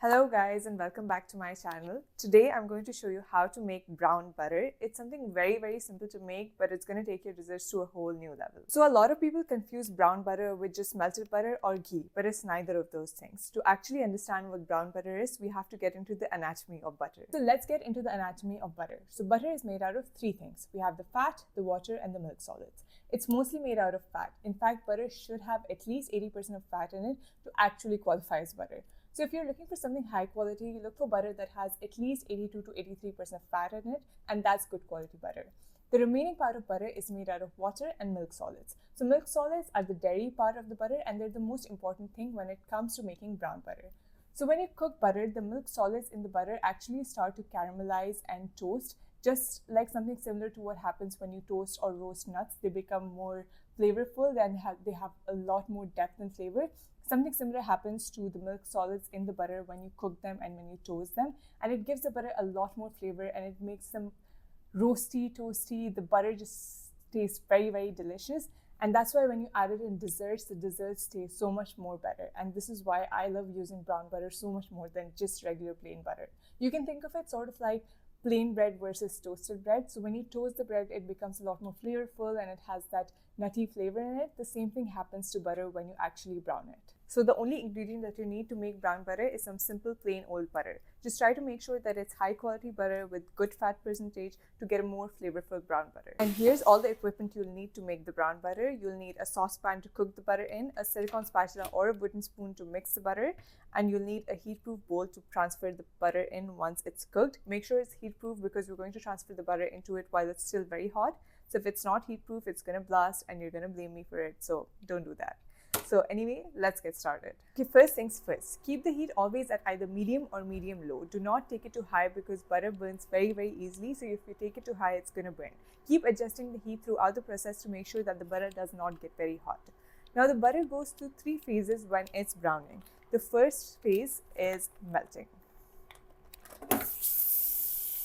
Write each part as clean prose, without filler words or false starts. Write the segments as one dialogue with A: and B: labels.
A: Hello guys and welcome back to my channel. Today I'm going to show you how to make brown butter. It's something very simple to make, but it's going to take your desserts to a whole new level. So a lot of people confuse brown butter with just melted butter or ghee, but it's neither of those things. To actually understand what brown butter is, we have to get into the anatomy of butter. So let's get into the anatomy of butter. So butter is made out of three things. We have the fat, the water, and the milk solids. It's mostly made out of fat. In fact, butter should have at least 80% of fat in it to actually qualify as butter. So if you're looking for something high quality, you look for butter that has at least 82 to 83% fat in it, and that's good quality butter. The remaining part of butter is made out of water and milk solids. So milk solids are the dairy part of the butter, and they're the most important thing when it comes to making brown butter. So when you cook butter, the milk solids in the butter actually start to caramelize and toast, just like something similar to what happens when you toast or roast nuts. They become more flavorful, and they have a lot more depth and flavor. Something similar happens to the milk solids in the butter when you cook them and when you toast them, and it gives the butter a lot more flavor and it makes them roasty, toasty. The butter just tastes very delicious, and that's why when you add it in desserts, the desserts taste so much more better. And this is why I love using brown butter so much more than just regular plain butter. You can think of it sort of like plain bread versus toasted bread. So when you toast the bread, it becomes a lot more flavorful and it has that nutty flavor in it. The same thing happens to butter when you actually brown it. So the only ingredient that you need to make brown butter is some simple plain old butter. Just try to make sure that it's high quality butter with good fat percentage to get a more flavorful brown butter. And here's all the equipment you'll need to make the brown butter. You'll need a saucepan to cook the butter in, a silicone spatula or a wooden spoon to mix the butter, and you'll need a heat-proof bowl to transfer the butter in once it's cooked. Make sure it's heat-proof because we're going to transfer the butter into it while it's still very hot. So if it's not heat-proof, it's going to blast and you're going to blame me for it. So don't do that. So anyway, let's get started. Okay, first things first, keep the heat always at either medium or medium low. Do not take it too high because butter burns very easily. So if you take it too high, it's going to burn. Keep adjusting the heat throughout the process to make sure that the butter does not get very hot. Now the butter goes through three phases when it's browning. The first phase is melting.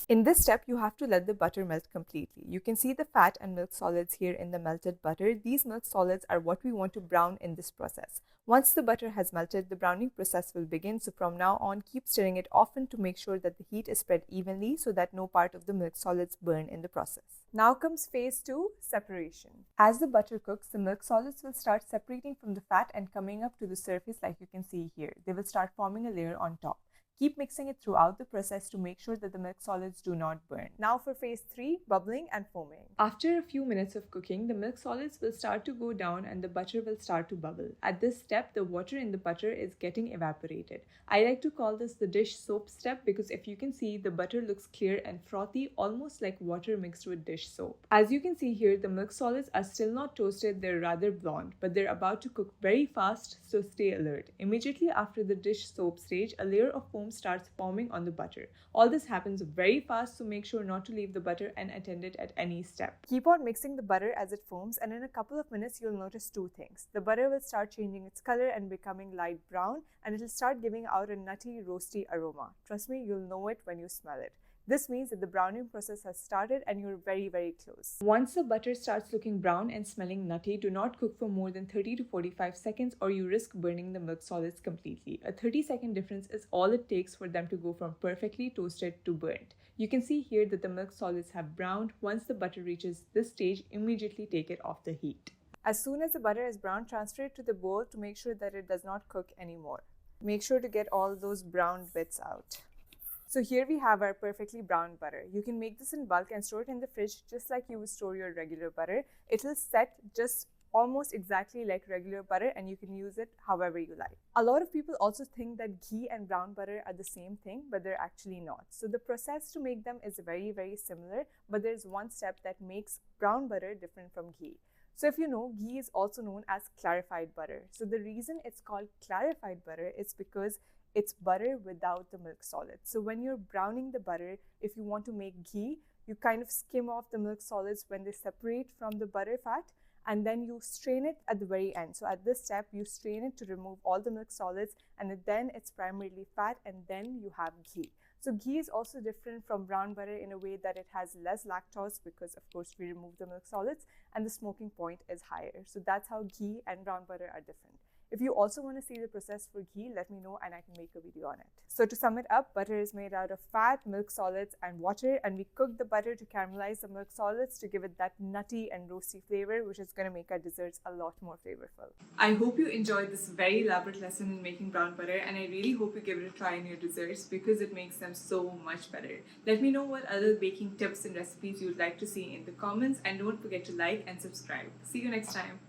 A: In this step, you have to let the butter melt completely. You can see the fat and milk solids here in the melted butter. These milk solids are what we want to brown in this process. Once the butter has melted, the browning process will begin. So from now on, keep stirring it often to make sure that the heat is spread evenly so that no part of the milk solids burn in the process. Now comes phase 2, separation. As the butter cooks, the milk solids will start separating from the fat and coming up to the surface like you can see here. They will start forming a layer on top. Keep mixing it throughout the process to make sure that the milk solids do not burn. Now for phase 3, bubbling and foaming. After a few minutes of cooking, the milk solids will start to go down and the butter will start to bubble. At this step, the water in the butter is getting evaporated. I like to call this the dish soap step because if you can see, the butter looks clear and frothy, almost like water mixed with dish soap. As you can see here, the milk solids are still not toasted, they're rather blonde, but they're about to cook very fast, so stay alert. Immediately after the dish soap stage, a layer of foam starts forming on the butter. All this happens very fast, so make sure not to leave the butter unattended at any step. Keep on mixing the butter as it foams, and in a couple of minutes you'll notice two things. The butter will start changing its color and becoming light brown, and it'll start giving out a nutty, roasty aroma. Trust me, you'll know it when you smell it. This means that the browning process has started and you're very close. Once the butter starts looking brown and smelling nutty, do not cook for more than 30 to 45 seconds or you risk burning the milk solids completely. A 30-second difference is all it takes for them to go from perfectly toasted to burnt. You can see here that the milk solids have browned. Once the butter reaches this stage, immediately take it off the heat. As soon as the butter is brown, transfer it to the bowl to make sure that it does not cook anymore. Make sure to get all those brown bits out. So here we have our perfectly brown butter. You can make this in bulk and store it in the fridge just like you would store your regular butter. It will set just almost exactly like regular butter and you can use it however you like. A lot of people also think that ghee and brown butter are the same thing, but they're actually not. So the process to make them is very similar, but there's one step that makes brown butter different from ghee. So if you know, ghee is also known as clarified butter. So the reason it's called clarified butter is because it's butter without the milk solids. So when you're browning the butter, if you want to make ghee, you kind of skim off the milk solids when they separate from the butter fat, and then you strain it at the very end. So at this step, you strain it to remove all the milk solids, and then it's primarily fat, and then you have ghee. So ghee is also different from brown butter in a way that it has less lactose because of course we remove the milk solids, and the smoking point is higher. So that's how ghee and brown butter are different. If you also want to see the process for ghee, let me know and I can make a video on it. So to sum it up, butter is made out of fat, milk solids, and water, and we cook the butter to caramelize the milk solids to give it that nutty and roasty flavor, which is going to make our desserts a lot more flavorful. I hope you enjoyed this very elaborate lesson in making brown butter, and I really hope you give it a try in your desserts because it makes them so much better. Let me know what other baking tips and recipes you'd like to see in the comments, and don't forget to like and subscribe. See you next time.